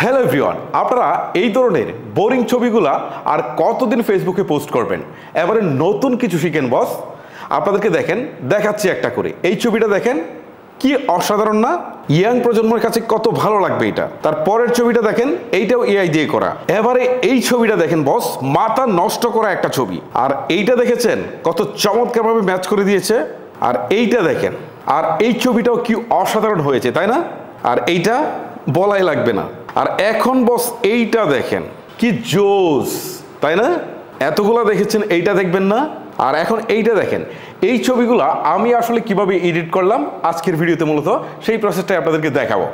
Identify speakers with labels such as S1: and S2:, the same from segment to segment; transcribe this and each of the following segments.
S1: Hello everyone, আপনারা এই ধরনের বোরিং ছবিগুলা আর কতদিন ফেসবুকে পোস্ট করবেন? এবারে নতুন কিছু শিখেন বস। আপনাদেরকে দেখাচ্ছি একটা করে। এই ছবিটা দেখেন, কি অসাধারণ না? ইয়াং প্রজন্মের কাছে কত ভালো লাগবে এটা। তার পরের ছবিটা দেখেন, এইটাও এআই দিয়ে করা। এবারে এই ছবিটা দেখেন বস, মাথা নষ্ট করা একটা ছবি। আর এইটা দেখেছেন কত চমৎকারভাবে ম্যাচ করে দিয়েছে। আর এইটা দেখেন, আর এই ছবিটাও কি অসাধারণ হয়েছে, তাই না? আর এইটা বলাই লাগবে না। আর এখন বস এইটা দেখেন, কি জোস, তাই না? এতগুলা দেখেছেন, এইটা দেখবেন না? আর এখন এইটা দেখেন। এই ছবিগুলা আমি আসলে কিভাবে এডিট করলাম আজকের ভিডিওতে মূলত সেই প্রসেসটাই আপনাদেরকে দেখাবো।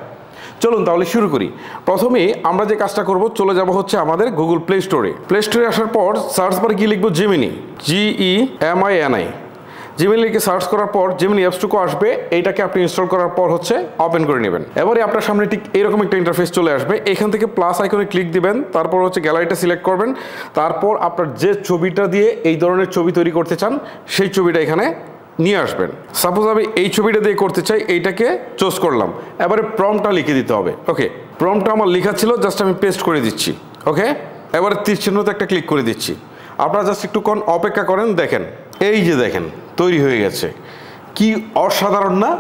S1: চলুন তাহলে শুরু করি। প্রথমে আমরা যে কাজটা করব, চলে যাব হচ্ছে আমাদের গুগল প্লে স্টোরে। প্লে স্টোরে আসার পর সার্চ বারে গিয়ে লিখবো জেমিনি, GEMINI। জিমেইল লিখে সার্চ করার পর জেমিনি অ্যাপসটুকু আসবে। এইটাকে আপনি ইনস্টল করার পর হচ্ছে ওপেন করে নেবেন। এবারে আপনার সামনে ঠিক এরকম একটা ইন্টারফেস চলে আসবে। এখান থেকে প্লাস আইকনে ক্লিক দিবেন, তারপর হচ্ছে গ্যালারিটা সিলেক্ট করবেন। তারপর আপনার যে ছবিটা দিয়ে এই ধরনের ছবি তৈরি করতে চান সেই ছবিটা এখানে নিয়ে আসবেন। সাপোজ আমি এই ছবিটা দিয়ে করতে চাই, এইটাকে চুজ করলাম। এবারে প্রম্পটটা লিখে দিতে হবে। ওকে, প্রম্পটটা আমার লেখা ছিল, জাস্ট আমি পেস্ট করে দিচ্ছি। ওকে, এবারে তীর চিহ্নতে একটা ক্লিক করে দিচ্ছি। আপনারা জাস্ট একটুক্ষণ অপেক্ষা করেন। দেখেন, এই যে দেখেন তৈরি হয়ে গেছে। কি অসাধারণ না?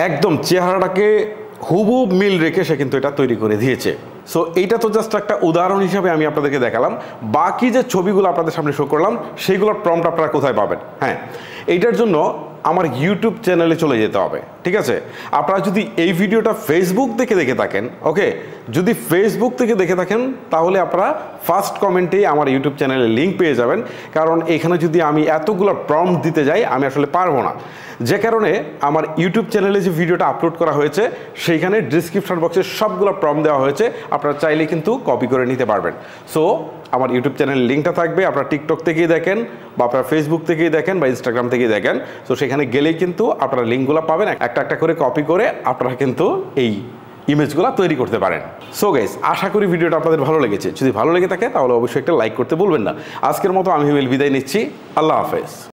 S1: একদম চেহারাটাকে হুবহু মিল রেখে সে কিন্তু এটা তৈরি করে দিয়েছে। সো এইটা তো জাস্ট একটা উদাহরণ হিসাবে আমি আপনাদেরকে দেখালাম। বাকি যে ছবিগুলো আপনাদের সামনে শো করলাম সেইগুলোর প্রম্পট আপনারা কোথায় পাবেন? হ্যাঁ, এইটার জন্য আমার ইউটিউব চ্যানেলে চলে যেতে হবে। ঠিক আছে? আপনারা যদি এই ভিডিওটা ফেসবুক থেকে দেখে থাকেন, ওকে, যদি ফেসবুক থেকে দেখে থাকেন তাহলে আপনারা ফার্স্ট কমেন্টেই আমার ইউটিউব চ্যানেলের লিঙ্ক পেয়ে যাবেন। কারণ এখানে যদি আমি এতগুলো প্রম্পট দিতে যাই আমি আসলে পারবো না। যে কারণে আমার ইউটিউব চ্যানেলে যে ভিডিওটা আপলোড করা হয়েছে সেইখানে ডিসক্রিপশন বক্সে সবগুলো প্রম্পট দেওয়া হয়েছে। আপনারা চাইলে কিন্তু কপি করে নিতে পারবেন। সো আমার ইউটিউব চ্যানেলের লিঙ্কটা থাকবে। আপনারা টিকটক থেকেই দেখেন বা আপনারা ফেসবুক থেকেই দেখেন বা ইনস্টাগ্রাম থেকেই দেখেন। সো সেখানে গেলেই কিন্তু আপনারা লিঙ্কগুলো পাবেন। একটা একটা করে কপি করে আপনারা কিন্তু এই ইমেজগুলো তৈরি করতে পারেন। সো গাইস, আশা করি ভিডিওটা আপনাদের ভালো লেগেছে। যদি ভালো লেগে থাকে তাহলে অবশ্যই একটা লাইক করতে ভুলবেন না। আজকের মতো আমি বিদায় নিচ্ছি। আল্লাহ হাফেজ।